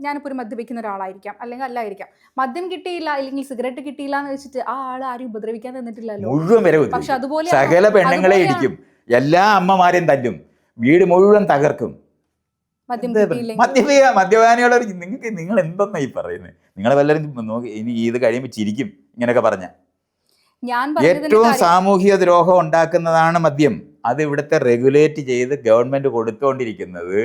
ഞാനിപ്പോൾ ഒരു മദ്യപിക്കുന്ന ഒരാളായിരിക്കാം, അല്ലെങ്കിൽ അല്ലായിരിക്കാം. മദ്യം കിട്ടിയില്ല അല്ലെങ്കിൽ സിഗരറ്റ് കിട്ടിയില്ല എന്ന് വെച്ചിട്ട് ആ ആൾ ആരും ഉപദ്രവിക്കാൻ തന്നിട്ടില്ലല്ലോ. മുഴുവൻ വരെ പക്ഷെ അതുപോലെ സകല പെണ്ണുങ്ങളെ ഇരിക്കും, എല്ലാ അമ്മമാരെയും തല്ലും, വീട് മുഴുവൻ തകർക്കും. മദ്യപാനികളെ നിങ്ങൾ എന്തെന്നാ ഈ പറയുന്നത്? നിങ്ങളെ വല്ലവരും നോക്കി ഇനി ഇത് കഴിയുമ്പോൾ ചിരിക്കും ഇങ്ങനെയൊക്കെ പറഞ്ഞ. ഏറ്റവും സാമൂഹിക ദ്രോഹം ഉണ്ടാക്കുന്നതാണ് മദ്യം. അത് ഇവിടുത്തെ റെഗുലേറ്റ് ചെയ്ത് ഗവൺമെന്റ് കൊടുത്തുകൊണ്ടിരിക്കുന്നത്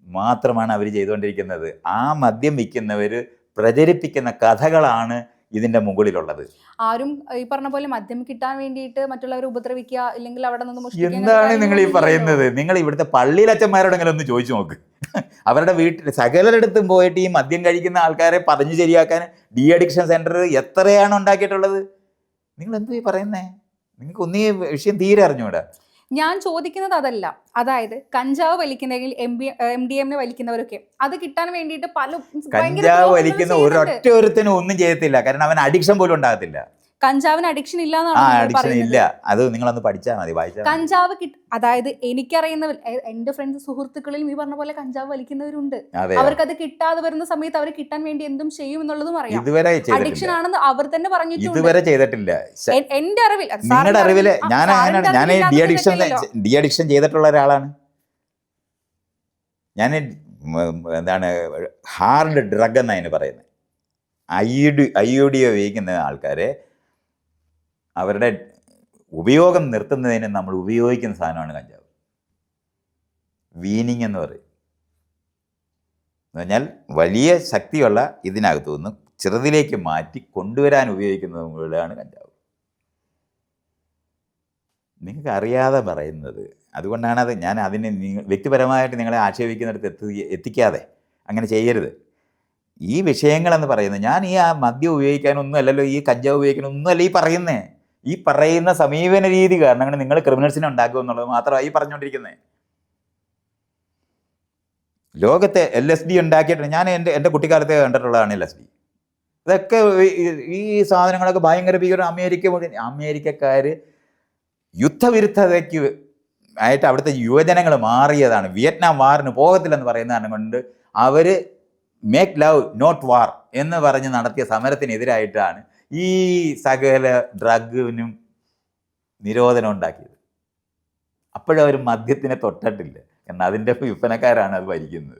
മാത്രമാണ് അവർ ചെയ്തുകൊണ്ടിരിക്കുന്നത്. ആ മദ്യം വിൽക്കുന്നവർ പ്രചരിപ്പിക്കുന്ന കഥകളാണ് ഇതിന്റെ മുകളിലുള്ളത്. ആരും ഈ പറഞ്ഞ പോലെ മദ്യം കിട്ടാൻ വേണ്ടിയിട്ട് മറ്റുള്ളവരെ ഉപദ്രവിക്കുക, ഇല്ലെങ്കിൽ അവിടെ നിന്ന് എന്താണ് നിങ്ങൾ ഈ പറയുന്നത്? നിങ്ങൾ ഇവിടുത്തെ പള്ളിയിലച്ചന്മാരോടെങ്കിലും ഒന്ന് ചോദിച്ചു നോക്ക്. അവരുടെ വീട്ടിൽ സകലരിടത്തും പോയിട്ട് ഈ മദ്യം കഴിക്കുന്ന ആൾക്കാരെ പറഞ്ഞു ശരിയാക്കാൻ ഡി അഡിക്ഷൻ സെന്റർ എത്രയാണ് ഉണ്ടാക്കിയിട്ടുള്ളത്? നിങ്ങൾ എന്തോ ഈ പറയുന്നേ? നിങ്ങൾക്ക് ഒന്നീ വിഷയം തീരെ അറിഞ്ഞൂടാ. ഞാൻ ചോദിക്കുന്നത് അതല്ല. അതായത് കഞ്ചാവ് വലിക്കുന്നെങ്കിൽ MDMA വലിക്കുന്നവരൊക്കെ അത് കിട്ടാൻ വേണ്ടിയിട്ട് കഞ്ചാവ് വലിക്കുന്ന ഒരൊറ്റ ഒരുത്തനും ഒന്നും ചെയ്യത്തില്ല. കാരണം അവൻ അഡിക്ഷൻ പോലും ഉണ്ടാകത്തില്ല. കഞ്ചാവിന് അഡിക്ഷൻ ഇല്ല. അത് നിങ്ങളൊന്ന് പഠിച്ചാൽ മതി, വായിച്ചാൽ. കഞ്ചാവ് അതായത് എനിക്കറിയുന്നവർ, എന്റെ ഫ്രണ്ട്സ് സുഹൃത്തുക്കളിലും ഈ പറഞ്ഞ പോലെ കഞ്ചാവ് വലിക്കുന്നവരുണ്ട്. അവർക്ക് അത് കിട്ടാതെ വരുന്ന സമയത്ത് അവർ കിട്ടാൻ വേണ്ടി എന്തും ചെയ്യും എന്നുള്ളതും അറിയാം. അഡിക്ഷൻ ആണെന്ന് അവർ തന്നെ പറഞ്ഞിട്ടുണ്ട്. ഇതുവരെ ചെയ്തിട്ടില്ല എന്റെ അറിവിൽ. നിങ്ങളുടെ അറിവില് ഞാൻ ഡി അഡിക്ഷൻ ചെയ്തിട്ടുള്ള ഒരാളാണ്. ഞാൻ എന്താണ് ഹാർഡ് ഡ്രഗ് എന്നതിന് പറയുന്നത്. IUD ഉപയോഗിക്കുന്ന ആൾക്കാരെ അവരുടെ ഉപയോഗം നിർത്തുന്നതിന് നമ്മൾ ഉപയോഗിക്കുന്ന സാധനമാണ് കഞ്ചാവ്. വീനിങ് എന്ന് പറയും. എന്ന് പറഞ്ഞാൽ വലിയ ശക്തിയുള്ള ഇതിനകത്തു നിന്ന് ചെറുതിലേക്ക് മാറ്റി കൊണ്ടുവരാൻ ഉപയോഗിക്കുന്നതാണ് കഞ്ചാവ്. നിങ്ങൾക്ക് അറിയാതെ പറയുന്നത്. അതുകൊണ്ടാണ് ഞാൻ അതിനെ വ്യക്തിപരമായിട്ട് നിങ്ങളെ ആക്ഷേപിക്കുന്നിടത്ത് എത്തിക്കാതെ അങ്ങനെ ചെയ്യരുത്. ഈ വിഷയങ്ങളെന്ന് പറയുന്നത്, ഞാൻ ഈ മദ്യം ഉപയോഗിക്കാനൊന്നും അല്ലല്ലോ, ഈ കഞ്ചാവ് ഉപയോഗിക്കാനൊന്നും അല്ല ഈ പറയുന്ന സമീപന രീതി കാരണം നിങ്ങൾ ക്രിമിനൽസിനെ ഉണ്ടാക്കുക എന്നുള്ളത് മാത്രമാണ് ഈ പറഞ്ഞുകൊണ്ടിരിക്കുന്നത്. ലോകത്തെ LSD ഉണ്ടാക്കിയിട്ടുണ്ട്. ഞാൻ എൻ്റെ കുട്ടിക്കാലത്തെ കണ്ടിട്ടുള്ളതാണ് LSD. ഇതൊക്കെ ഈ സാധനങ്ങളൊക്കെ ഭയങ്കര ഭീകരം. അമേരിക്കക്കാർ യുദ്ധവിരുദ്ധതയ്ക്ക് ആയിട്ട് അവിടുത്തെ യുവജനങ്ങൾ മാറിയതാണ്. വിയറ്റ്നാം വാറിന് പോകത്തില്ലെന്ന് പറയുന്ന കാരണം കൊണ്ട് അവർ മേക്ക് ലവ് നോട്ട് വാർ എന്ന് പറഞ്ഞ് നടത്തിയ സമരത്തിനെതിരായിട്ടാണ് ഈ സകല ഡ്രഗിനും നിരോധനം ഉണ്ടാക്കിയത്. അപ്പോഴവർ മദ്യത്തിനെ തൊട്ടിട്ടില്ല. കാരണം അതിൻ്റെ വിൽപ്പനക്കാരാണ് അത് ഭരിക്കുന്നത്.